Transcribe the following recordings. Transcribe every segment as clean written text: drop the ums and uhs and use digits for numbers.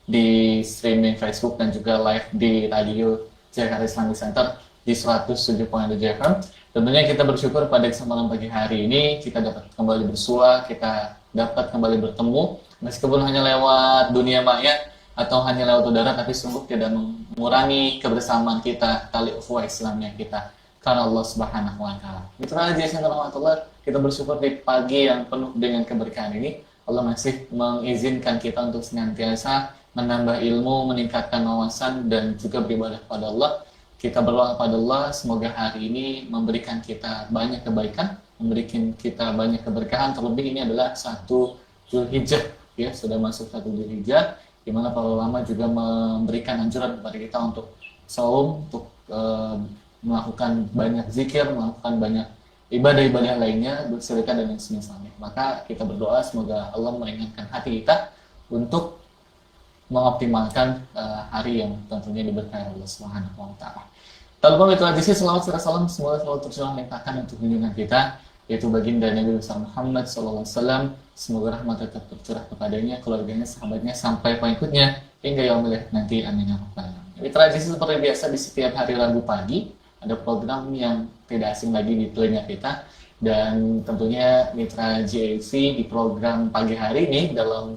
di streaming Facebook dan juga live di radio Jakarta Islamic Center di 107.7 FM. Tentunya kita bersyukur pada kesempatan pagi hari ini kita dapat kembali bersua, kita dapat kembali bertemu meskipun hanya lewat dunia maya atau hanya lewat udara, tapi sungguh tidak mengurangi kebersamaan kita, tali ukhuwah Islamnya kita karena Allah Subhanahu wa taala. Mitra Jason rahmatullah, kita bersyukur di pagi yang penuh dengan keberkahan ini Allah masih mengizinkan kita untuk senantiasa menambah ilmu, meningkatkan wawasan dan juga beribadah kepada Allah. Kita berdoa kepada Allah semoga hari ini memberikan kita banyak kebaikan, memberikan kita banyak keberkahan. Terlebih ini adalah 1 Zulhijjah, ya, sudah masuk 1 Zulhijjah, di mana para ulama juga memberikan anjuran kepada kita untuk saum, untuk melakukan banyak zikir, melakukan banyak ibadah-ibadah lainnya, bersedekah dan yang semisalnya. Maka kita berdoa semoga Allah meringankan hati kita untuk mengoptimalkan hari yang tentunya diberkahi Allah Subhanahu wa taala. Tak lupa tradisi selawat serta salam semoga selalu tercurah limpahkan untuk junjungan kita, yaitu baginda Nabi besar Muhammad sallallahu alaihi wasallam. Semoga rahmat tetap tercurah kepadanya, keluarganya, sahabatnya sampai pengikutnya hingga yaumil akhir nanti. Amin ya rabbal alamin. Tradisi seperti biasa di setiap hari Rabu pagi ada program yang tidak asing lagi di telinga kita, dan tentunya Mitra JLC di program pagi hari ini dalam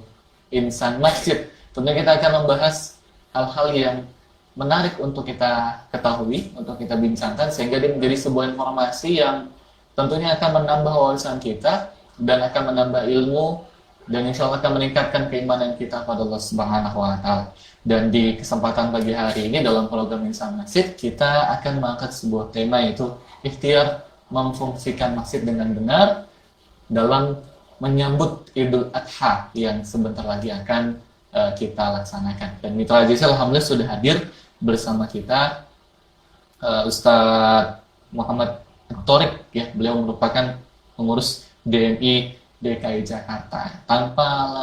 Insan Masjid tentunya kita akan membahas hal-hal yang menarik untuk kita ketahui, untuk kita bincangkan, sehingga dia menjadi sebuah informasi yang tentunya akan menambah wawasan kita dan akan menambah ilmu dan insya Allah akan meningkatkan keimanan kita pada Allah Subhanahu wa taala. Dan di kesempatan pagi hari ini dalam program Insan Masjid kita akan mengangkat sebuah tema, yaitu ikhtiar memfungsikan masjid dengan benar dalam menyambut Idul Adha yang sebentar lagi akan kita laksanakan. Dan Mitra Jisa alhamdulillah sudah hadir bersama kita Ustadz Muhammad Thorik, ya, beliau merupakan pengurus DMI DKI Jakarta. Tanpa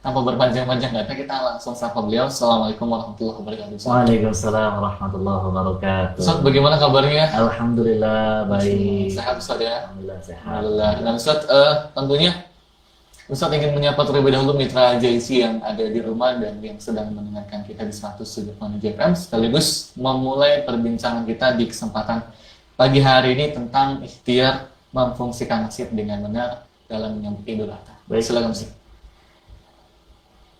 berpanjang-panjang kata, kita langsung sapa beliau. Assalamualaikum warahmatullahi wabarakatuh. Waalaikumsalam warahmatullahi wabarakatuh. Ustadz, bagaimana kabarnya? Alhamdulillah baik. Sehat Ustadz ya? Alhamdulillah sehat. Alhamdulillah. Dan Ustadz, tentunya Ustadz ingin menyapa terlebih dahulu Mitra JC yang ada di rumah dan yang sedang mendengarkan kita di 107.7 FM, sekaligus memulai perbincangan kita di kesempatan pagi hari ini tentang ikhtiar memfungsikan masjid dengan benar dalam menyambut Idul Adha. Baik, silakan Ustaz.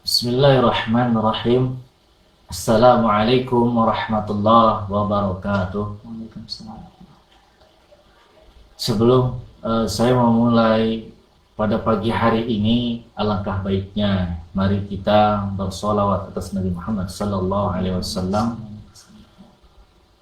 Bismillahirrahmanirrahim. Assalamualaikum warahmatullahi wabarakatuh. Waalaikumsalam. Sebelum saya memulai pada pagi hari ini, alangkah baiknya mari kita bersolawat atas Nabi Muhammad sallallahu alaihi wasallam.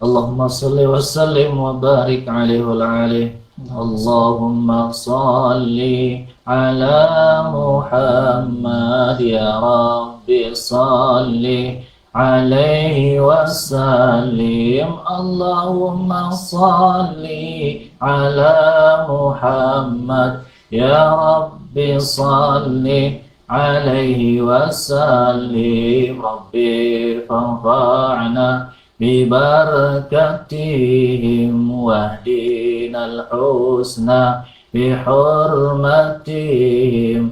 Allahumma salli wa sallim wa barik alaihi wa alihi. Allahumma salli ala Muhammad ya Rabbi salli alaihi wa sallim. Allahumma salli ala Muhammad ya Rabbi salli alaihi wa sallim. Rabbi fanfa'na bibarakatihim wahdinal husna bihurmatihim.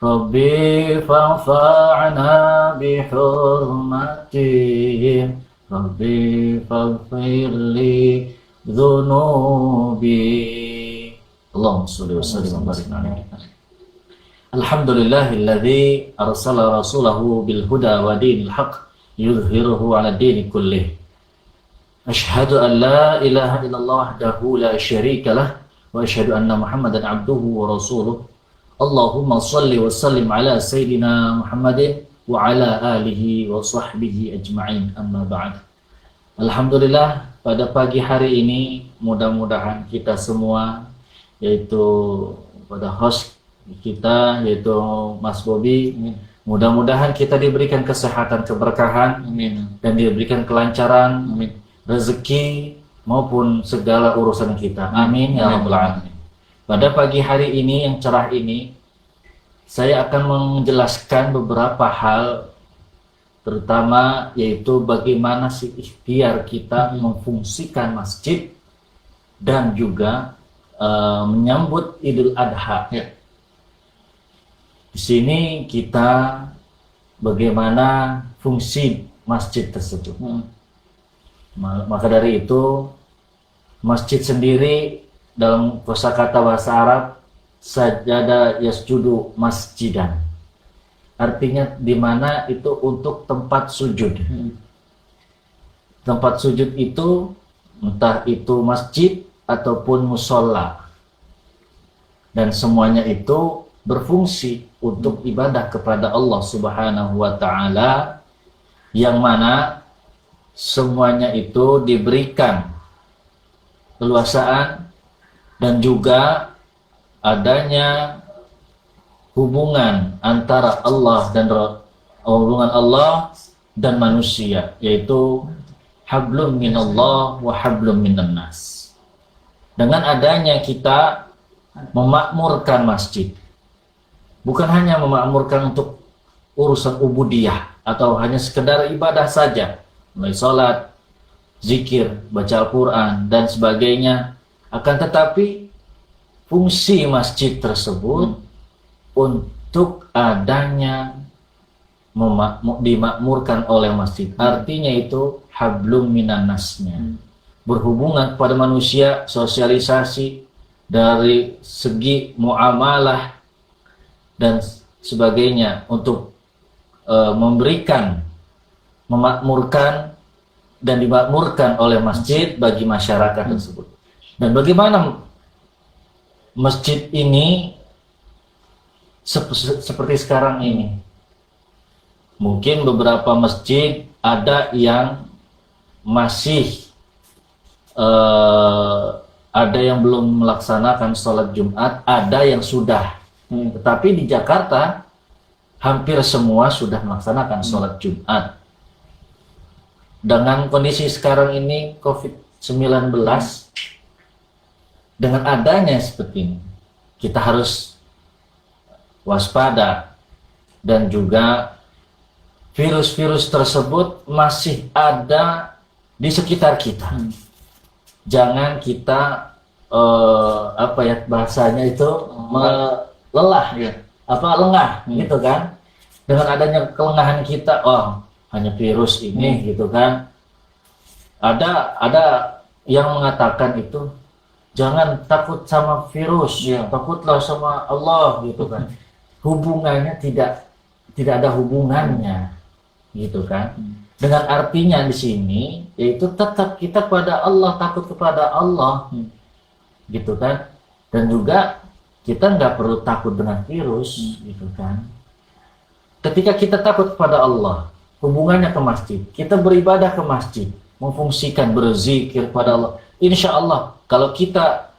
Rabbi fanfa'na bihurmatihim. Rabbi faghfirli dhunubi. Allahumma sholli wa sallim wa barik alaihi. Alhamdulillahilladzi arsala rasulahu bil huda wa dinil haqq yudhhiruhu 'ala dini kullih. Asyhadu an la ilaha illallah wahdahu la syarika lah wa asyhadu anna Muhammadan 'abduhu wa rasuluh. Allahumma shalli wa sallim ala sayyidina Muhammadin wa ala alihi wa sahbihi ajma'in, amma ba'd. Alhamdulillah, pada pagi hari ini mudah-mudahan kita semua, yaitu pada host kita yaitu Mas Bobi, mudah-mudahan kita diberikan kesehatan, keberkahan, Amin. Dan diberikan kelancaran, Amin. rezeki maupun segala urusan kita. Amin ya rabbal alamin. Pada pagi hari ini yang cerah ini, saya akan menjelaskan beberapa hal, terutama yaitu bagaimana sih ikhtiar kita memfungsikan masjid dan juga menyambut Idul Adha. Ya. Di sini kita bagaimana fungsi masjid tersebut. Maka dari itu masjid sendiri dalam kosakata bahasa Arab sajada yasjudu masjidan. Artinya di mana itu untuk tempat sujud. Tempat sujud itu entah itu masjid ataupun musola. Dan semuanya itu berfungsi untuk ibadah kepada Allah Subhanahu wa taala, yang mana semuanya itu diberikan keluasaan dan juga adanya hubungan antara Allah dan hubungan Allah dan manusia, yaitu hablum minallah wa hablum minan nas. Dengan adanya kita memakmurkan masjid, bukan hanya memakmurkan untuk urusan ubudiyah atau hanya sekedar ibadah saja, mulai sholat, zikir, baca Al-Quran dan sebagainya, akan tetapi fungsi masjid tersebut untuk adanya dimakmurkan oleh masjid. Artinya itu hablum minan nasnya, berhubungan kepada manusia, sosialisasi dari segi muamalah dan sebagainya, untuk memberikan, memakmurkan dan dimakmurkan oleh masjid bagi masyarakat tersebut. Dan bagaimana masjid ini seperti sekarang ini? Mungkin beberapa masjid ada yang masih ada yang belum melaksanakan sholat Jumat, ada yang sudah. Tetapi di Jakarta hampir semua sudah melaksanakan sholat Jumat. Dengan kondisi sekarang ini COVID-19, dengan adanya seperti ini, kita harus waspada, dan juga virus-virus tersebut masih ada di sekitar kita. Jangan kita bahasanya itu lelah, lengah gitu kan. Dengan adanya kelengahan kita, hanya virus ini gitu kan. Ada yang mengatakan itu, jangan takut sama virus, takutlah sama Allah gitu kan. Hubungannya tidak ada hubungannya gitu kan. Dengan artinya di sini yaitu tetap kita pada Allah, takut kepada Allah gitu kan. Dan juga kita nggak perlu takut dengan virus gitu kan. Ketika kita takut kepada Allah, hubungannya ke masjid, kita beribadah ke masjid, memfungsikan berzikir kepada Allah, insya Allah kalau kita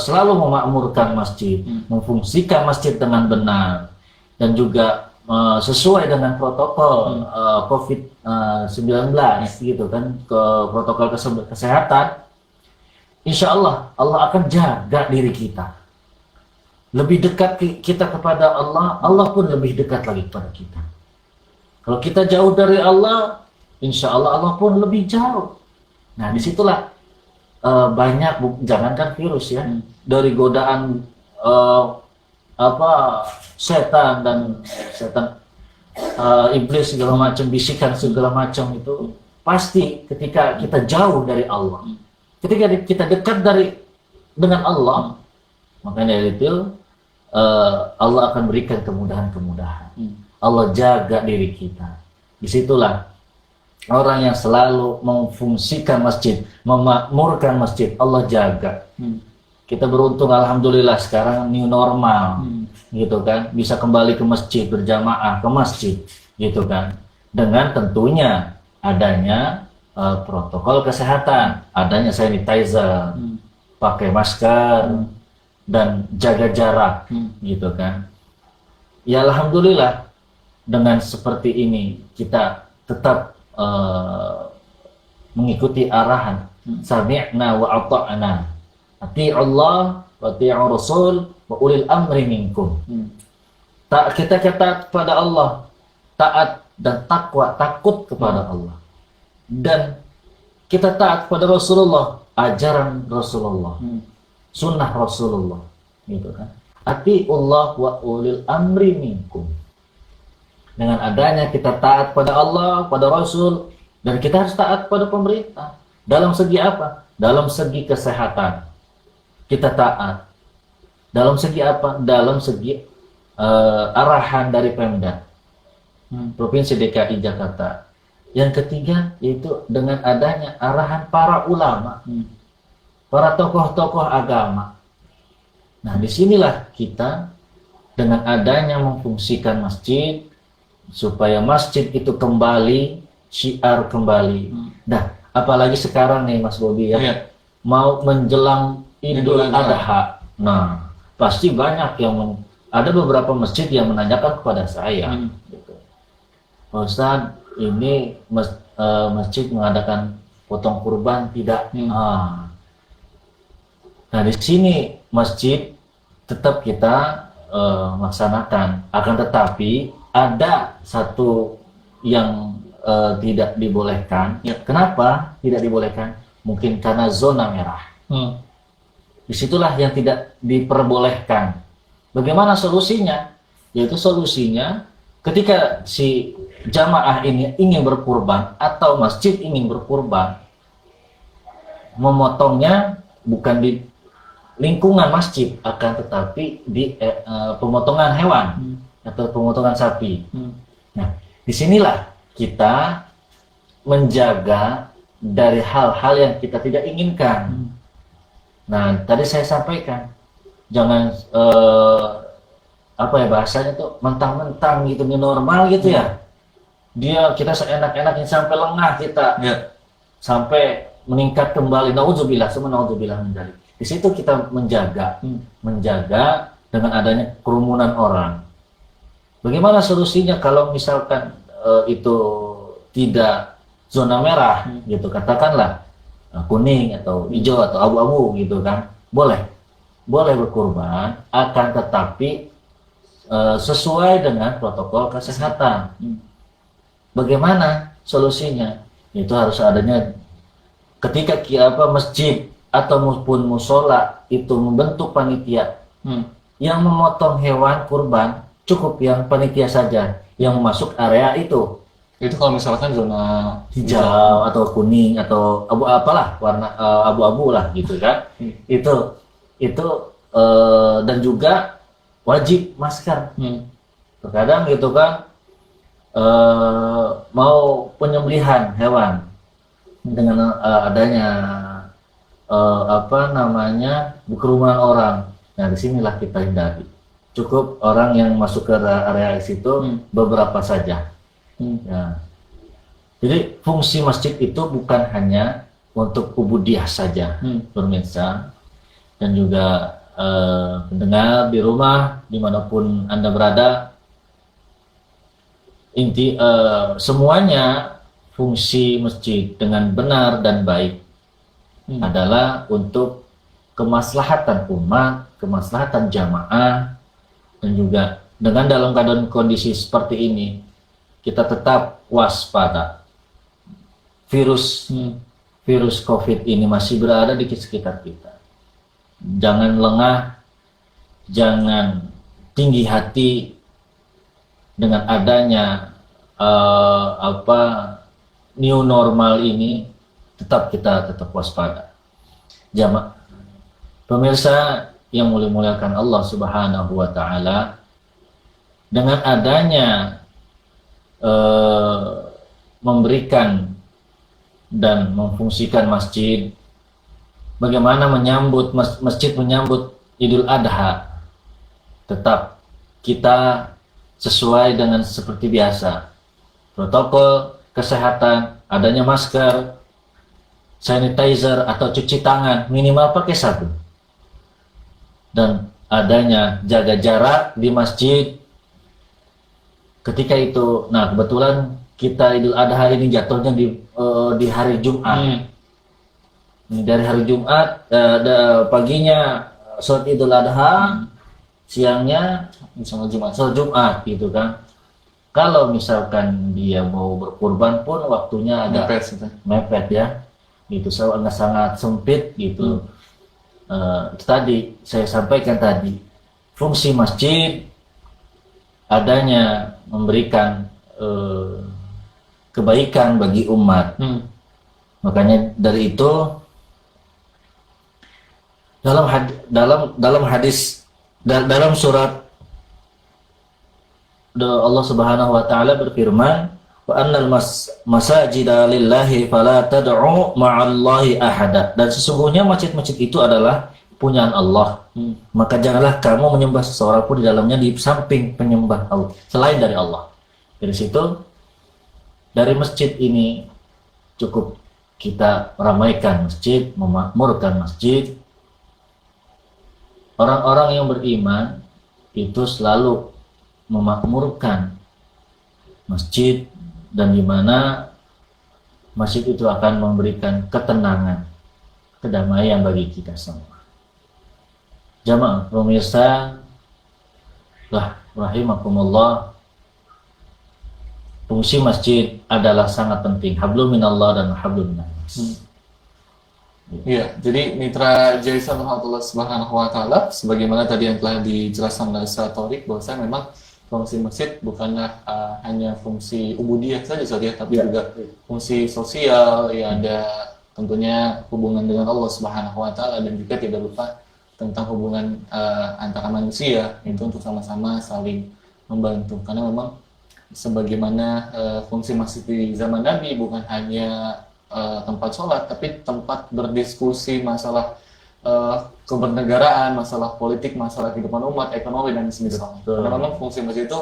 selalu memakmurkan masjid, memfungsikan masjid dengan benar, dan juga sesuai dengan protokol COVID-19 gitu kan, ke protokol kesehatan, insya Allah Allah akan jaga diri kita. Lebih dekat kita kepada Allah, Allah pun lebih dekat lagi kepada kita. Kalau kita jauh dari Allah, insya Allah Allah pun lebih jauh. Nah disitulah banyak, jangankan virus ya, dari godaan setan iblis segala macam, bisikan segala macam itu pasti ketika kita jauh dari Allah. Ketika kita dekat dengan Allah, makanya itu Allah akan berikan kemudahan-kemudahan. Allah jaga diri kita. Disitulah orang yang selalu memfungsikan masjid, memakmurkan masjid, Allah jaga. Kita beruntung, alhamdulillah sekarang new normal, gitu kan, bisa kembali ke masjid, berjamaah ke masjid, gitu kan, dengan tentunya adanya protokol kesehatan, adanya sanitizer, pakai masker, dan jaga jarak, gitu kan. Ya alhamdulillah dengan seperti ini kita tetap mengikuti arahan sami'na wa ata'na, ati'u Allah wa ati'u Rasul wa ulil amri minkum. Kita taat kepada Allah, taat dan takwa, takut kepada Allah, dan kita taat kepada Rasulullah, ajaran Rasulullah, sunnah Rasulullah, gitu kan. Ati'u Allah wa ulil amri minkum. dengan adanya kita taat pada Allah, pada Rasul, dan kita harus taat pada pemerintah. Dalam segi apa? Dalam segi kesehatan kita taat. Dalam segi apa? Dalam segi arahan dari Pemda Provinsi DKI Jakarta. Yang ketiga yaitu dengan adanya arahan para ulama, para tokoh-tokoh agama. Nah, disinilah kita dengan adanya memfungsikan masjid supaya masjid itu kembali syiar kembali. Nah, apalagi sekarang nih Mas Bobi ya, mau menjelang Idul Adha. Nah, pasti banyak yang ada beberapa masjid yang menanyakan kepada saya, gitu. Ustaz, ini masjid mengadakan potong kurban tidak? Nah, di sini masjid tetap kita laksanakan, akan tetapi ada satu yang tidak dibolehkan. Kenapa tidak dibolehkan? Mungkin karena zona merah. Disitulah yang tidak diperbolehkan. Bagaimana solusinya? Yaitu solusinya ketika si jamaah ini ingin berkurban atau masjid ingin berkurban, memotongnya bukan di lingkungan masjid, akan tetapi di pemotongan hewan atau pemotongan sapi. Nah, disinilah kita menjaga dari hal-hal yang kita tidak inginkan. Nah, tadi saya sampaikan, jangan apa ya bahasanya tuh, mentang-mentang gitu, new normal gitu ya. Kita seenak-enaknya sampai lengah kita, sampai meningkat kembali. Nauzubillah, semua nauzubillah min dzalik. Di situ kita menjaga dengan adanya kerumunan orang. Bagaimana solusinya kalau misalkan itu tidak zona merah, gitu, katakanlah kuning atau hijau atau abu-abu gitu kan, boleh berkurban, akan tetapi sesuai dengan protokol kesehatan. Bagaimana solusinya? Itu harus adanya ketika masjid atau maupun musola itu membentuk panitia yang memotong hewan kurban, cukup yang panitia saja yang masuk area itu. Itu kalau misalkan zona hijau atau kuning atau apalah warna abu-abu lah gitu kan. Itu dan juga wajib masker. Terkadang gitu kan mau penyembelihan hewan dengan adanya kerumunan orang. Nah, disinilah kita hindari. Cukup orang yang masuk ke area situ beberapa saja. Ya. Jadi fungsi masjid itu bukan hanya untuk ubudiah saja, pemirsa, dan juga pendengar di rumah dimanapun Anda berada. Semuanya fungsi masjid dengan benar dan baik adalah untuk kemaslahatan umat, kemaslahatan jamaah, dan juga dengan dalam keadaan kondisi seperti ini kita tetap waspada. Virus COVID ini masih berada di sekitar kita. Jangan lengah, jangan tinggi hati dengan adanya new normal ini. Kita tetap waspada. Pemirsa yang mulia-muliakan Allah Subhanahu wa taala, dengan adanya memberikan dan memfungsikan masjid, bagaimana masjid menyambut Idul Adha, tetap kita sesuai dengan seperti biasa, protokol kesehatan, adanya masker, sanitizer atau cuci tangan minimal pakai 1, dan adanya jaga jarak di masjid. Ketika itu, nah kebetulan kita Idul Adha ini jatuhnya di hari Jumat. Dari hari Jumat, paginya sholat Idul Adha, siangnya sholat Jumat gitu kan. Kalau misalkan dia mau berkurban pun waktunya agak mepet ya, gitu, sangat sempit gitu. Tadi saya sampaikan tadi, fungsi masjid adanya memberikan kebaikan bagi umat. Makanya dari itu dalam hadis dalam surat Allah Subhanahu wa taala berfirman, wa annal masajida lillahi fala tad'u ma'allahi ahada. Dan sesungguhnya masjid-masjid itu adalah punyaan Allah. Maka janganlah kamu menyembah seseorang pun di dalamnya di samping penyembah Allah selain dari Allah. Dari situ, dari masjid ini cukup kita meramaikan masjid, memakmurkan masjid. Orang-orang yang beriman itu selalu memakmurkan masjid, dan di mana masjid itu akan memberikan ketenangan, kedamaian bagi kita semua. Jamaah pemirsa, rahimakumullah, fungsi masjid adalah sangat penting. Hablum minallah dan hablum minannas. Iya, jadi mitra Jaisan Allah Subhanahu wa taala, sebagaimana tadi yang telah dijelaskan oleh Ustaz Thorik, bahwasanya memang fungsi masjid bukanlah hanya fungsi ubudiyah saja, tapi juga fungsi sosial, ya ada tentunya hubungan dengan Allah Subhanahu wa taala, dan juga tidak lupa tentang hubungan antara manusia itu untuk sama-sama saling membantu. Karena memang sebagaimana fungsi masjid di zaman Nabi bukan hanya tempat sholat, tapi tempat berdiskusi masalah kebernegaraan, masalah politik, masalah kehidupan umat, ekonomi, dan semisalnya. Karena memang fungsi masjid itu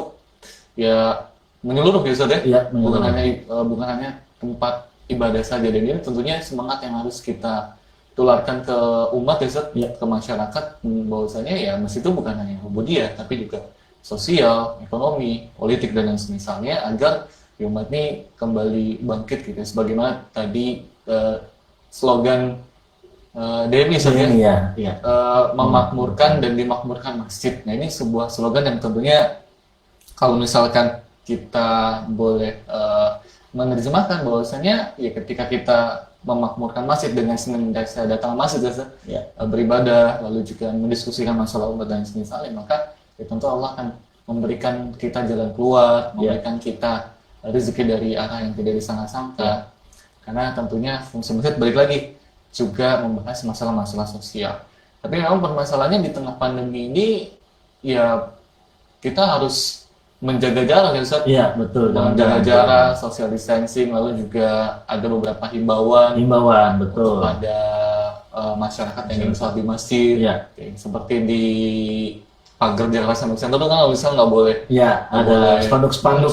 ya menyeluruh ya Ustaz ya? Ya, bukan hanya tempat ibadah saja, dan ini tentunya semangat yang harus kita tularkan ke umat ya Ustaz, ke masyarakat, bahwasanya ya masjid itu bukan hanya ubudiyah, tapi juga sosial, ekonomi, politik, dan lain semisalnya, agar umat ini kembali bangkit gitu. Sebagaimana tadi slogan DMI ya, memakmurkan dan dimakmurkan masjid. Nah, ini sebuah slogan yang tentunya kalau misalkan kita boleh menerjemahkan bahwasanya ya ketika kita memakmurkan masjid dengan senantiasa datang masjid beribadah, lalu juga mendiskusikan masalah umat dan semisalnya, maka ya tentu Allah akan memberikan kita jalan keluar, memberikan kita rezeki dari arah yang tidak disangka-sangka. Karena tentunya fungsi masjid balik lagi juga membahas masalah-masalah sosial. Tapi memang permasalahannya di tengah pandemi ini ya kita harus menjaga jarak ya Ustaz. Iya, betul. Menjaga jarak, social distancing, lalu juga ada beberapa himbauan betul kepada masyarakat yang ingin sholat di masjid. Seperti di pagar Jakarta Islamic Center itu kan kalau misalnya nggak boleh. Iya, ada spanduk-spanduk.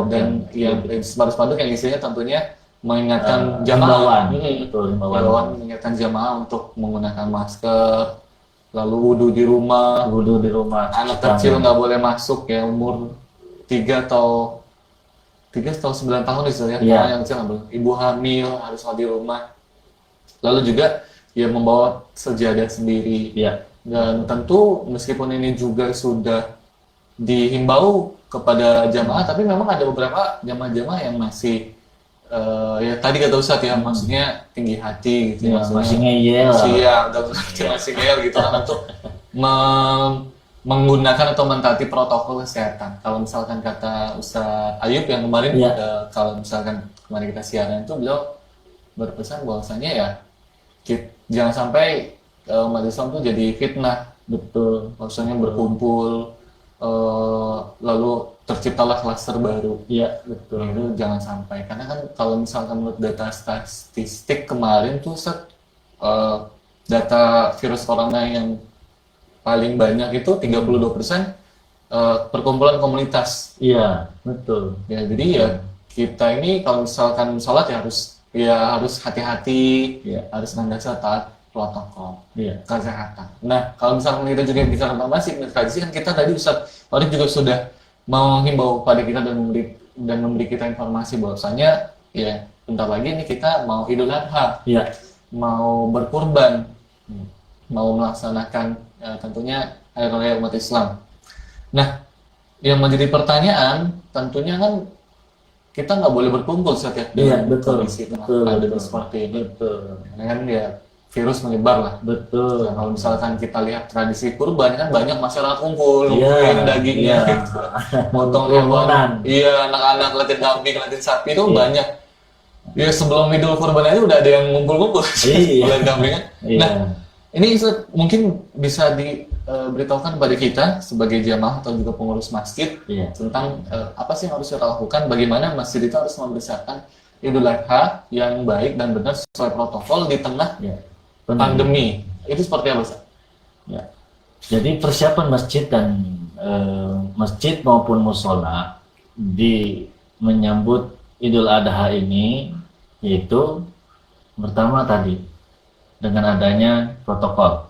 Dan yang spanduk-spanduk yang isinya tentunya mengingatkan jamaah. Himbauan mengingatkan jamaah untuk menggunakan masker, lalu wudhu di rumah. Anak kecil nggak boleh masuk ya, umur 3 atau 9 tahun itu ya. Yang kecil nggak boleh. Ibu hamil harus sholat di rumah. Lalu juga ya membawa sejadah sendiri. Dan tentu meskipun ini juga sudah dihimbau kepada jamaah, tapi memang ada beberapa jamaah-jamaah yang masih ya tadi kata Ustadz ya, maksudnya tinggi hati gitu, masih ngeyel. Masih ngeyel gitu kan, untuk menggunakan atau mentaati protokol kesehatan. Kalau misalkan kata Ustadz Ayub yang kemarin, kalau misalkan kemarin kita siaran itu, beliau berpesan bahwasanya ya jangan sampai umat Islam itu jadi fitnah, maksudnya berkumpul lalu terciptalah klaster baru. Itu jangan sampai, karena kan kalau misalkan menurut data statistik kemarin tuh data virus corona yang paling banyak itu 32% perkumpulan komunitas. Iya, betul. Ya, jadi ya kita ini kalau misalkan sholat ya harus hati-hati, harus mendasar taat protokol kesehatan. Nah, kalau misalkan kita juga bicara tentang masjid, tradisi kan kita tadi Ustaz Farid juga sudah menghimbau pada kita dan memberi kita informasi bahwasanya ya bentar lagi ini kita mau Idul Adha, mau berkurban, mau melaksanakan tentunya hari raya umat Islam. Nah, yang menjadi pertanyaan tentunya kan kita nggak boleh berkumpul saat ya dengan kondisi pandemi seperti ini. Karena kan ya virus menyebar lah. betul. Nah, kalau misalkan kita lihat tradisi kurban kan banyak masyarakat kumpul, Iya, ngumpulin dagingnya, iya. gitu. Potong Kerumunan. hewan, iya anak-anak latihan kambing, latihan sapi itu Iya. banyak. Ya sebelum Idul Kurban aja udah ada yang ngumpul-ngumpul Iya. latihan kambingnya. Iya. Nah, ini Ustaz, mungkin bisa diberitahukan kepada kita sebagai jamaah atau juga pengurus masjid Iya. tentang apa sih yang harus kita lakukan, bagaimana masjid itu harus membesarkan Idul Adha yang baik dan benar sesuai protokol di tengah Iya. Benar. pandemi. Itu seperti apa, Ustaz? Ya. Jadi persiapan masjid dan masjid maupun musola di menyambut Idul Adha ini yaitu pertama tadi dengan adanya protokol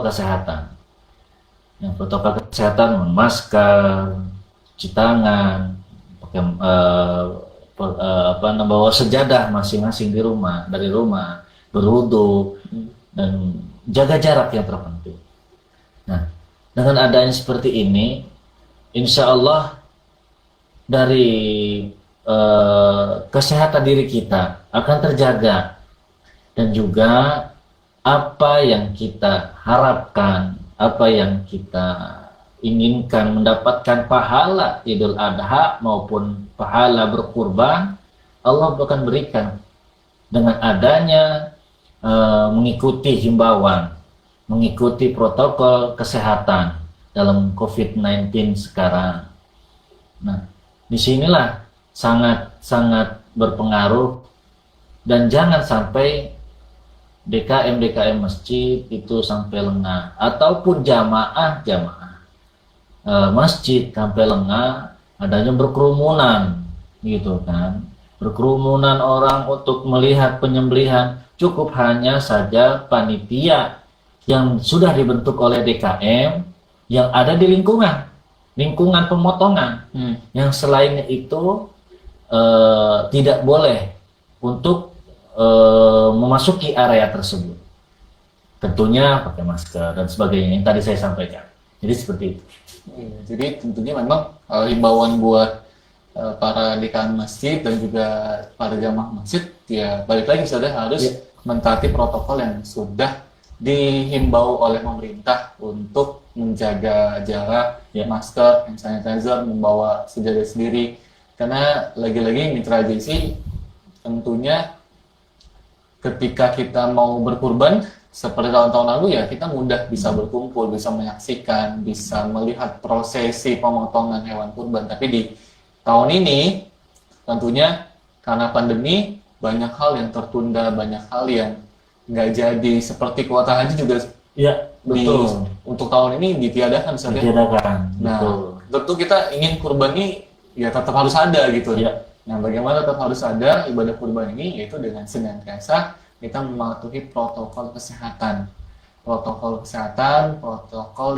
kesehatan. Yang protokol kesehatan masker, cuci tangan, pakai bawa sejadah masing-masing di rumah, dari rumah, berwudu dan jaga jarak yang terpenting. Nah, dengan adanya seperti ini, insya Allah dari kesehatan diri kita akan terjaga dan juga apa yang kita harapkan, apa yang kita inginkan mendapatkan pahala Idul Adha maupun pahala berkurban, Allah akan berikan dengan adanya mengikuti himbauan, mengikuti protokol kesehatan dalam COVID-19 sekarang. Nah, disinilah sangat berpengaruh dan jangan sampai DKM masjid itu sampai lengah ataupun jamaah masjid sampai lengah adanya berkerumunan gitu kan, berkerumunan orang untuk melihat penyembelihan. Cukup hanya saja panitia yang sudah dibentuk oleh DKM yang ada di lingkungan pemotongan. Yang selainnya itu tidak boleh untuk memasuki area tersebut. Tentunya pakai masker dan sebagainya yang tadi saya sampaikan. Jadi seperti itu. Jadi tentunya memang himbauan buat para dekan masjid dan juga para jamaah masjid, ya balik lagi sudah harus mentaati protokol yang sudah dihimbau oleh pemerintah untuk menjaga jarak, masker, hand sanitizer, membawa sejadah sendiri. Karena lagi-lagi mitra JC tentunya ketika kita mau berkurban seperti tahun-tahun lalu ya kita mudah bisa berkumpul, bisa menyaksikan, bisa melihat prosesi pemotongan hewan kurban. Tapi di tahun ini tentunya karena pandemi banyak hal yang tertunda, banyak hal yang nggak jadi, seperti kuota haji juga betul. Untuk tahun ini ditiadakan saja. Nah, tentu kita ingin kurban ini ya tetap harus ada gitu. Nah, bagaimana tetap harus ada ibadah kurban ini, yaitu dengan senantiasa kita mematuhi protokol kesehatan. Protokol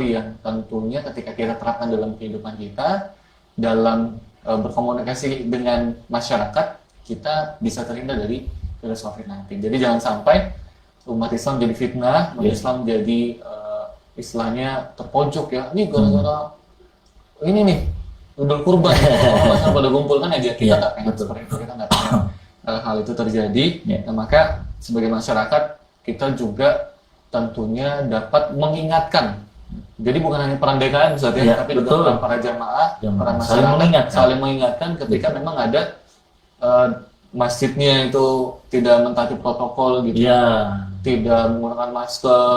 yang tentunya ketika kita terapkan dalam kehidupan kita, dalam berkomunikasi dengan masyarakat, kita bisa terhindar dari virus COVID-19. Jadi jangan sampai umat Islam jadi fitnah, umat Islam jadi istilahnya terpojok ya. Ini gara-gara ini nih Idul Kurban, orang pada kumpul kan aja, kita nggak pengen seperti itu, kita nggak pengen hal itu terjadi. Nah, maka sebagai masyarakat kita juga tentunya dapat mengingatkan. Jadi bukan hanya peran DKM saja, tapi juga peran para jamaah, para masyarakat saling mengingatkan ketika memang ada masjidnya itu tidak mentaati protokol gitu, tidak menggunakan masker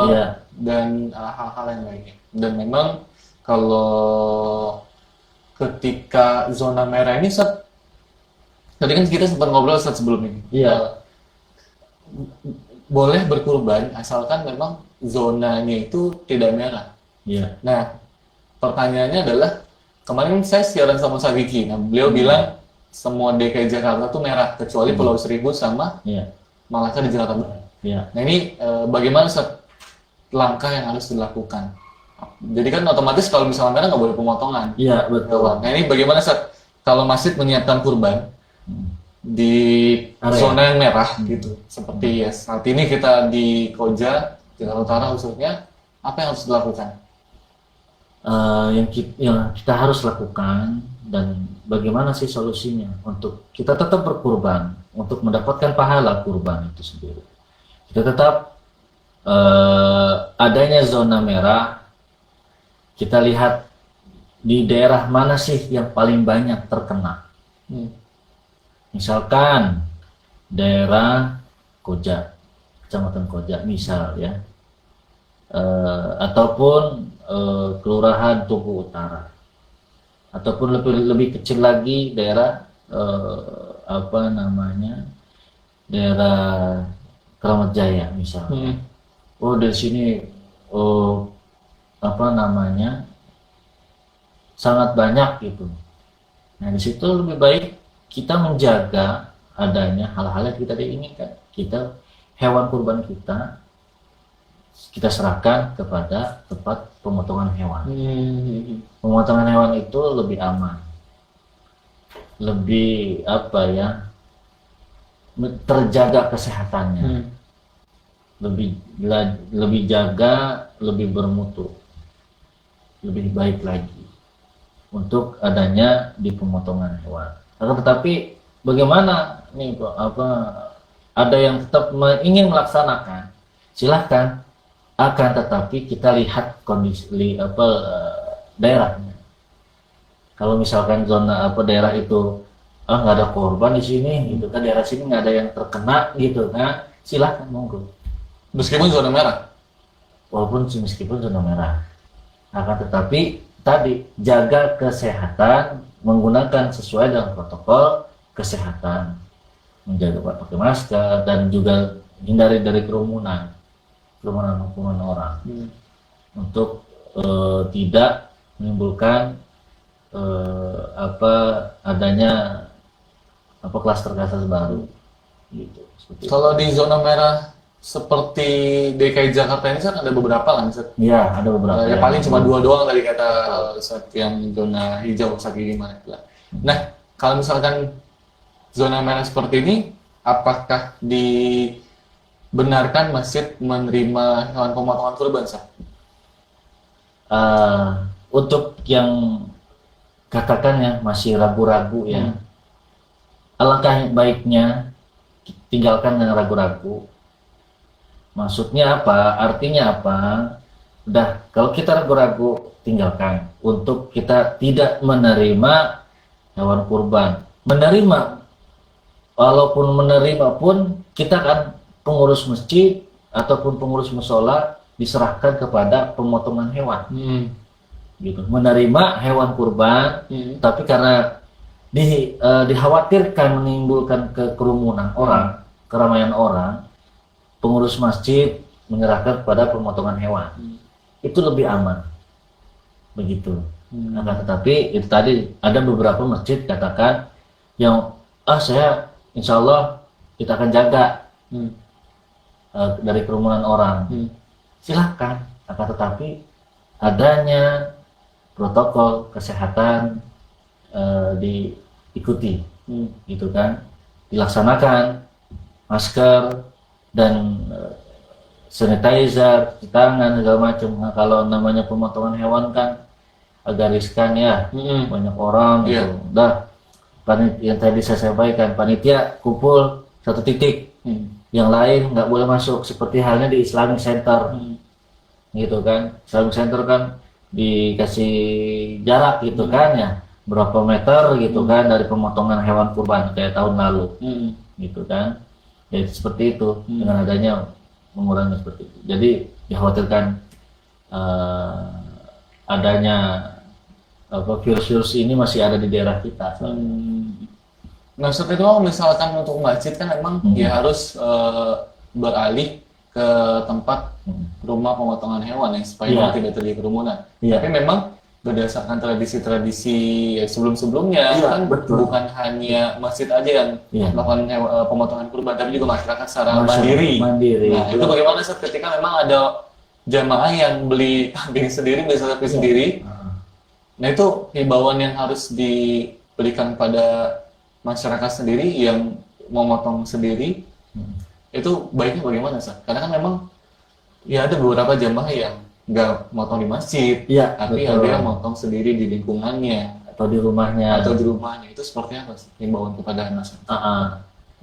dan hal-hal yang lainnya. Dan memang kalau ketika zona merah ini, tadi kan kita sempat ngobrol sebelum ini, boleh berkurban asalkan memang zonanya itu tidak merah. Nah, pertanyaannya adalah, kemarin saya siaran sama Sadiki, nah beliau bilang semua DKI Jakarta tuh merah kecuali Pulau Seribu sama Malaka di Jakarta Barat. Nah ini bagaimana langkah yang harus dilakukan? Jadi kan otomatis kalau misalnya merah nggak boleh pemotongan. Betul. Nah ini bagaimana kalau masjid menyiapkan kurban di zona yang merah gitu, seperti saat ini kita di Koja, Jakarta Utara khususnya, apa yang harus dilakukan? Yang kita harus lakukan dan bagaimana sih solusinya untuk kita tetap berkurban untuk mendapatkan pahala kurban itu sendiri. kita tetap adanya zona merah. Kita lihat di daerah mana sih yang paling banyak terkena. Misalkan daerah Koja, Kecamatan Koja misal ya, ataupun Kelurahan Tugu Utara, ataupun lebih kecil lagi daerah daerah Kramat Jaya misalnya. Oh dari sini sangat banyak gitu. Nah di situ lebih baik kita menjaga adanya hal-hal yang kita inginkan. Hewan kurban kita serahkan kepada tempat pemotongan hewan. Pemotongan hewan itu lebih aman, lebih terjaga kesehatannya, lebih jaga, lebih bermutu, lebih baik lagi untuk adanya di pemotongan hewan. Akan tetapi bagaimana nih ada yang tetap ingin melaksanakan, silahkan. Akan tetapi kita lihat kondisi daerahnya. Kalau misalkan zona daerah itu nggak ada korban di sini, gitu kan, daerah sini nggak ada yang terkena, gitu kan, silahkan monggo. Meskipun zona merah. Walaupun meskipun zona merah. Akan tetapi tadi jaga kesehatan, menggunakan sesuai dengan protokol kesehatan, menjaga pakai masker dan juga hindari dari kerumunan orang untuk tidak menimbulkan adanya klaster baru gitu. Kalau di zona merah seperti DKI Jakarta ini kan ada beberapa kan, Ustaz? Iya, ada beberapa. Ya, paling cuma 2 doang tadi kata Ustaz, yang zona hijau sakit gimana pula. Nah, kalau misalkan zona merah seperti ini, apakah dibenarkan masjid menerima hewan pemotongan kurban, Ustaz? Untuk yang katakan ya masih ragu-ragu ya, alangkah baiknya tinggalkan dengan ragu-ragu. Maksudnya apa? Artinya apa? Udah, kalau kita ragu-ragu, tinggalkan. Untuk kita tidak menerima hewan kurban. Menerima, walaupun menerima pun, kita kan pengurus masjid ataupun pengurus musola diserahkan kepada pemotongan hewan. Gitu. Menerima hewan kurban, tapi karena dikhawatirkan menimbulkan kerumunan orang, keramaian orang, pengurus masjid menyerahkan kepada pemotongan hewan. Itu lebih aman, begitu. Akan tetapi itu tadi ada beberapa masjid katakan yang saya insya Allah kita akan jaga dari kerumunan orang. Silahkan, akan tetapi adanya protokol kesehatan diikuti, gitu kan, dilaksanakan, masker dan sanitizer, cuci tangan segala macam. Nah, kalau namanya pemotongan hewan kan agak riskan ya, banyak orang gitu. Udah, yang tadi saya sampaikan, panitia kumpul satu titik, yang lain nggak boleh masuk, seperti halnya di Islamic Center, gitu kan. Islamic Center kan dikasih jarak gitu kan ya, berapa meter gitu kan dari pemotongan hewan kurban kayak tahun lalu, gitu kan. Jadi seperti itu, dengan adanya mengurangi seperti itu. Jadi dikhawatirkan adanya virus-virus ini masih ada di daerah kita. Nah, seperti itu misalkan untuk masjid kan memang ya harus beralih ke tempat rumah pemotongan hewan ya, supaya tidak terjadi kerumunan. Tapi memang berdasarkan tradisi-tradisi sebelum-sebelumnya kan bukan hanya masjid aja yang melakukan pemotongan kurban, tapi juga masyarakat secara mandiri. Nah, itu bagaimana ketika memang ada jamaah yang beli kambing sendiri, beli sapi sendiri. Nah, itu himbauan yang harus diberikan pada masyarakat sendiri yang memotong sendiri. Itu baiknya bagaimana, Sah? Karena kan memang ya ada beberapa jamaah yang nggak motong di masjid, tapi ada yang motong sendiri di lingkungannya atau di rumahnya. Itu seperti apa sih himbauan kepada masyarakat?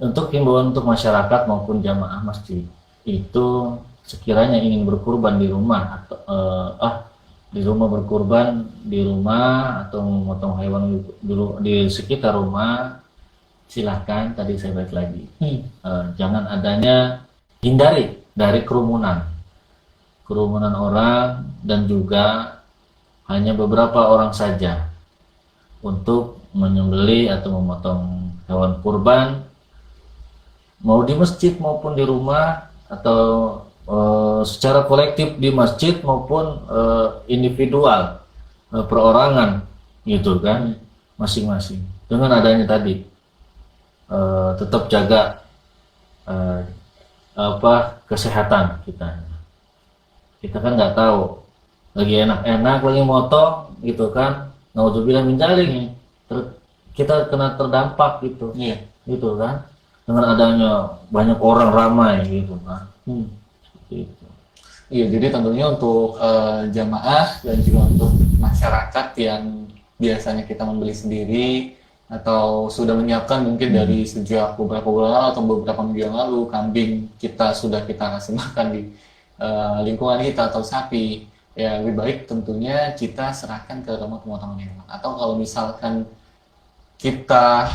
Untuk himbauan untuk masyarakat maupun jamaah masjid, itu sekiranya ingin berkurban di rumah atau di rumah berkurban di rumah atau memotong hewan dulu di sekitar rumah, silahkan. Tadi saya balik lagi, jangan adanya, hindari dari kerumunan orang, dan juga hanya beberapa orang saja untuk menyembelih atau memotong hewan kurban, mau di masjid maupun di rumah, atau secara kolektif di masjid maupun individual, perorangan gitu kan, masing-masing. Dengan adanya tadi tetap jaga kesehatan kita kan nggak tahu, lagi enak-enak lagi motong gitu kan, naudzubillah min dzalik, kita kena terdampak gitu. Gitu kan, dengan adanya banyak orang ramai gitu kan. Seperti itu. Iya, jadi tentunya untuk jamaah dan juga untuk masyarakat yang biasanya kita membeli sendiri atau sudah menyiapkan mungkin dari sejak beberapa bulan lalu atau beberapa minggu yang lalu, kambing kita sudah kita kasih makan di lingkungan kita atau sapi, ya lebih baik tentunya kita serahkan ke rumah pemotongan hewan. Atau kalau misalkan kita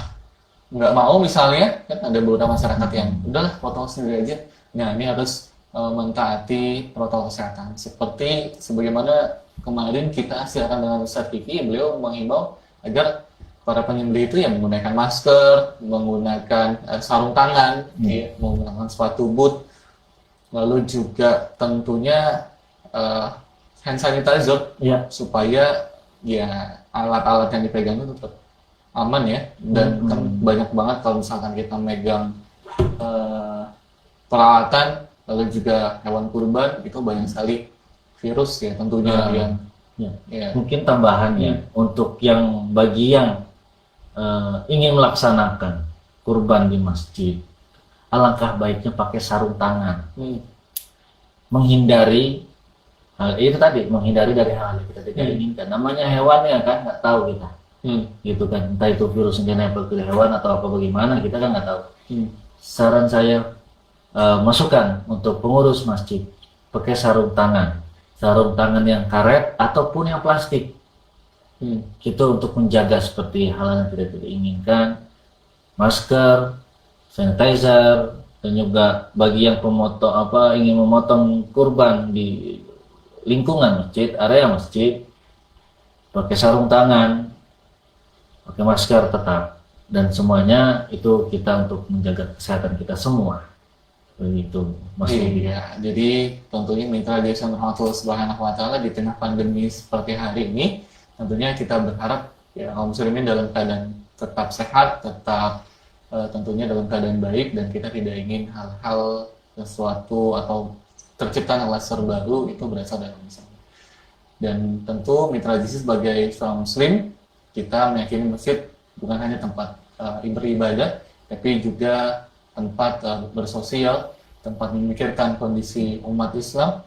nggak mau, misalnya kan ada beberapa masyarakat yang udahlah potong sendiri aja, nah ini harus mentaati protokol kesehatan. Seperti sebagaimana kemarin kita siaran dengan Ustadz Kiki, beliau menghimbau agar para penyembelih itu yang menggunakan masker, menggunakan sarung tangan, menggunakan sepatu boot, lalu juga tentunya hand sanitizer, supaya ya alat-alat yang dipegang itu tetap aman ya. Dan kan banyak banget kalau misalkan kita megang peralatan lalu juga hewan kurban, itu banyak sekali virus ya tentunya Mungkin tambahannya untuk yang bagi yang ingin melaksanakan kurban di masjid, alangkah baiknya pakai sarung tangan, menghindari hal itu tadi, menghindari dari hal yang kita tidak inginkan. Namanya hewan ya kan, nggak tahu kita, gitu kan, entah itu virus yang nempel ke hewan atau apa bagaimana, kita kan nggak tahu. Saran saya, masukan untuk pengurus masjid, pakai sarung tangan yang karet ataupun yang plastik. Itu untuk menjaga seperti hal yang tidak diinginkan, masker, sanitizer, dan juga bagi yang ingin memotong kurban di lingkungan masjid, area masjid, pakai sarung tangan, pakai masker tetap, dan semuanya itu kita untuk menjaga kesehatan kita semua. Begitu, Mas Bobi. Iya, jadi tentunya mitra jasa rahmatullah subhanahu wa ta'ala di tengah pandemi seperti hari ini, tentunya kita berharap ya kaum muslimin dalam keadaan tetap sehat, tetap tentunya dalam keadaan baik, dan kita tidak ingin hal-hal sesuatu atau tercipta kluster baru itu berasal dari Islam. Dan tentu mitra jasa sebagai seorang muslim, kita meyakini masjid bukan hanya tempat beribadah, tapi juga tempat bersosial, tempat memikirkan kondisi umat Islam,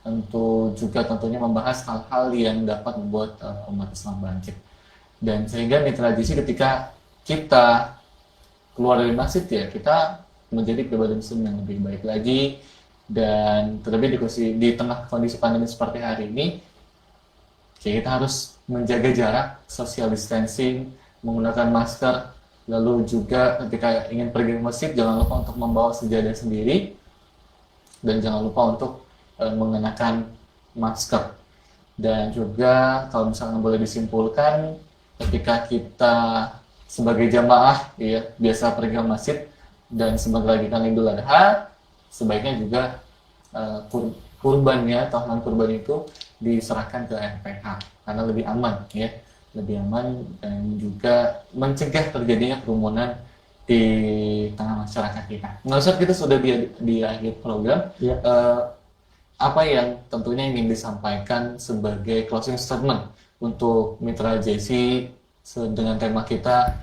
tentunya membahas hal-hal yang dapat membuat umat Islam bangkit. Dan sehingga mitra jisi ketika kita keluar dari masjid ya, kita menjadi pribadi muslim yang lebih baik lagi. Dan terlebih di tengah kondisi pandemi seperti hari ini, kita harus menjaga jarak, social distancing, menggunakan masker. Lalu juga ketika ingin pergi ke masjid, jangan lupa untuk membawa sejadah sendiri, dan jangan lupa untuk mengenakan masker. Dan juga kalau misalnya boleh disimpulkan, ketika kita sebagai jamaah ya biasa pergi ke masjid, dan sebentar lagi kan Idul Adha, sebaiknya juga kurbannya atau hewan kurban itu diserahkan ke RPH karena lebih aman ya. Lebih aman, dan juga mencegah terjadinya kerumunan di tengah masyarakat kita. Nah, Ustaz, kita sudah di akhir program. Apa yang tentunya ingin disampaikan sebagai closing statement untuk mitra JC dengan tema kita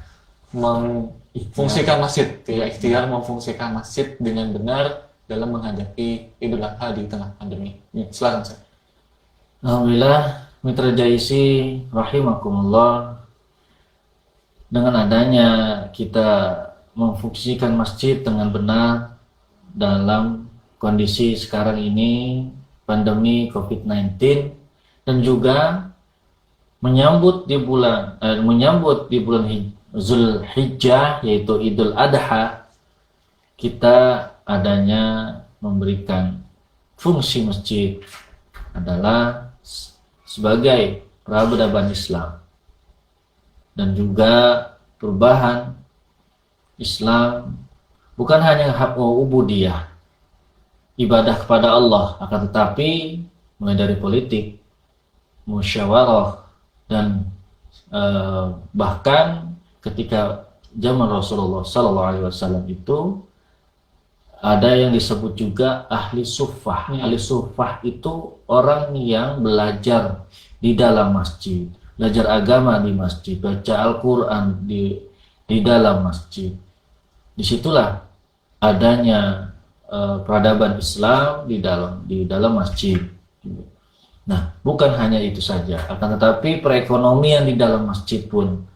memfungsikan masjid, ikhtiar memfungsikan masjid dengan benar dalam menghadapi Idul Adha di tengah pandemi. Silakan, Ustaz. Alhamdulillah, mitra Jaisi rahimakumullah, dengan adanya kita memfungsikan masjid dengan benar dalam kondisi sekarang ini pandemi COVID-19 dan juga menyambut di bulan Zulhijjah yaitu Idul Adha, kita adanya memberikan fungsi masjid adalah sebagai peradaban Islam dan juga perubahan Islam bukan hanya hak ubudiyah ibadah kepada Allah, akan tetapi mulai dari politik, musyawarah, dan bahkan ketika zaman Rasulullah SAW itu ada yang disebut juga ahli suffah. Ahli suffah itu orang yang belajar di dalam masjid, belajar agama di masjid, baca Al-Quran di dalam masjid. Disitulah adanya peradaban Islam di dalam masjid. Nah, bukan hanya itu saja, akan tetapi perekonomian di dalam masjid pun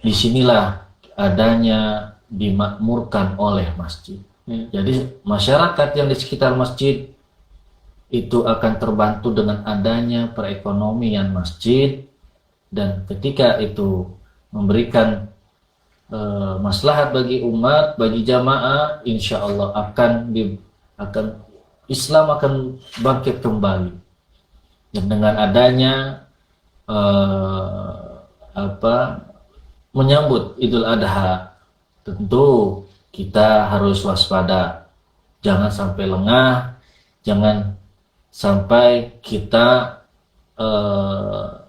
disinilah adanya dimakmurkan oleh masjid. Jadi masyarakat yang di sekitar masjid itu akan terbantu dengan adanya perekonomian masjid, dan ketika itu memberikan maslahat bagi umat, bagi jamaah, insya Allah Islam akan bangkit kembali. Dan dengan adanya menyambut Idul Adha, tentu kita harus waspada, jangan sampai lengah, jangan sampai kita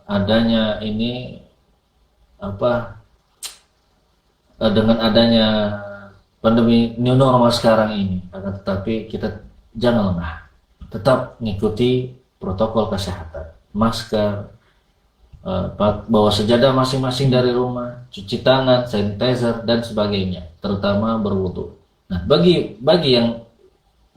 adanya ini dengan adanya pandemi new normal sekarang ini, akan tetapi kita jangan lengah, tetap mengikuti protokol kesehatan, masker, bawa sejadah masing-masing dari rumah, cuci tangan, sanitizer, dan sebagainya, terutama berwudu. Nah, bagi yang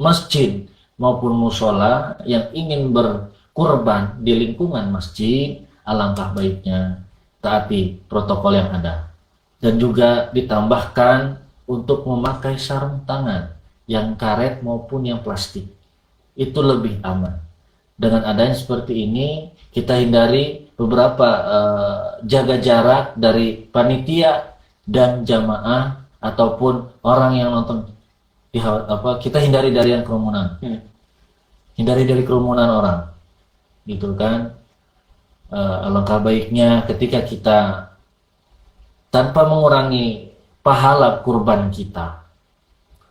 masjid maupun musola yang ingin berkurban di lingkungan masjid, alangkah baiknya taati protokol yang ada. Dan juga ditambahkan untuk memakai sarung tangan yang karet maupun yang plastik. Itu lebih aman. Dengan adanya seperti ini, kita hindari beberapa jaga jarak dari panitia dan jamaah ataupun orang yang nonton. Kita hindari dari yang kerumunan. Hindari dari kerumunan orang. Gitu kan. Alangkah baiknya ketika kita tanpa mengurangi pahala kurban kita,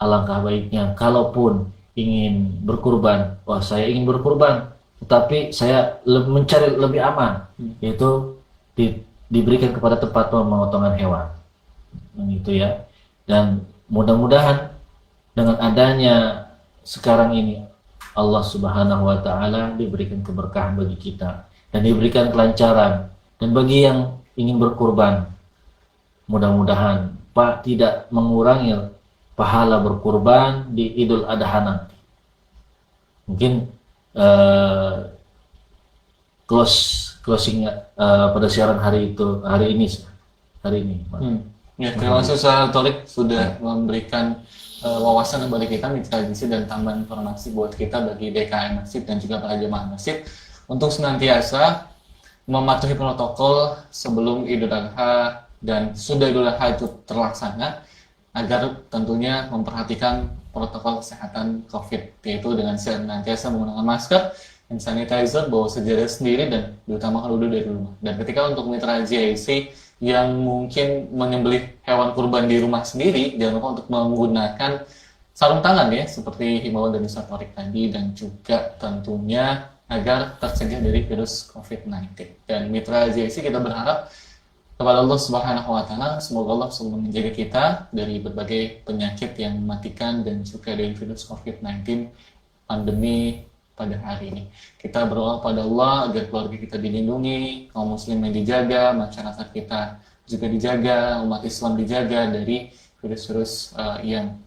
alangkah baiknya kalaupun ingin berkurban, saya ingin berkurban, tetapi saya mencari lebih aman, yaitu diberikan kepada tempat pemotongan hewan, gitu ya. Dan mudah-mudahan dengan adanya sekarang ini Allah Subhanahu Wa Taala diberikan keberkahan bagi kita dan diberikan kelancaran, dan bagi yang ingin berkurban, mudah-mudahan Pak tidak mengurangi pahala berkurban di Idul Adha nanti. Mungkin closing pada siaran hari ini. Ya, terima kasih Ustaz Thorik sudah memberikan wawasan kepada kita, tradisi dan tambahan informasi buat kita bagi DKM Masjid dan juga para jemaah masjid untuk senantiasa mematuhi protokol sebelum Idul Adha dan sudah Idul Adha itu terlaksana, agar tentunya memperhatikan protokol kesehatan COVID, yaitu dengan senantiasa menggunakan masker, hand sanitizer, bawa sejadah sendiri, dan diutamakan wudhu dari rumah. Dan ketika untuk mitra GIC yang mungkin menyembelih hewan kurban di rumah sendiri, jangan lupa untuk menggunakan sarung tangan ya, seperti himbauan dari Ustaz Thorik tadi, dan juga tentunya agar tercegah dari virus COVID-19. Dan mitra GIC kita berharap kepada Allah Subhanahu Wa Taala, semoga Allah selalu menjaga kita dari berbagai penyakit yang mematikan dan juga dari virus COVID-19 pandemi pada hari ini. Kita berdoa pada Allah agar keluarga kita dilindungi, kaum muslimin dijaga, masyarakat kita juga dijaga, umat Islam dijaga dari virus-virus yang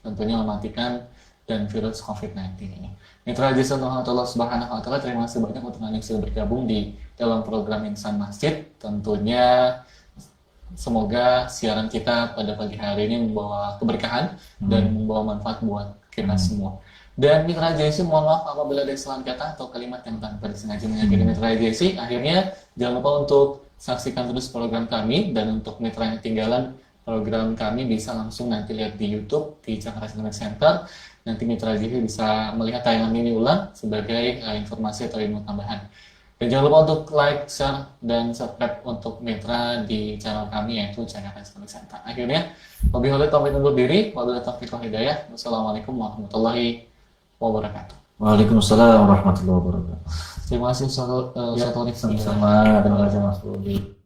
tentunya mematikan dan virus COVID-19 ini. Mitra jasa untuk Allah Subhanahu Wa Taala, terima kasih banyak untuk Anda yang sudah bergabung di dalam program Insan Masjid. Tentunya semoga siaran kita pada pagi hari ini membawa keberkahan dan membawa manfaat buat kita semua. Dan Mitra JC, mohon maaf apabila ada kesalahan kata atau kalimat yang tanpa disengaja menyakiti Mitra JC. Akhirnya, jangan lupa untuk saksikan terus program kami, dan untuk mitra yang ketinggalan program kami bisa langsung nanti lihat di YouTube di Cakra Islamic Center. Nanti Mitra JC bisa melihat tayangan ini ulang sebagai informasi atau ilmu tambahan. Dan jangan lupa untuk like, share, dan subscribe untuk mitra di channel kami yaitu Jakarta Islamic Center. Akhirnya, wabillahi taufiq undur diri, wabillahi taufiq wal hidayah. Wassalamualaikum warahmatullahi wabarakatuh. Waalaikumsalam warahmatullahi wabarakatuh. Terima kasih Ustaz Taufiq. Sama-sama. Terima kasih Mas Budi.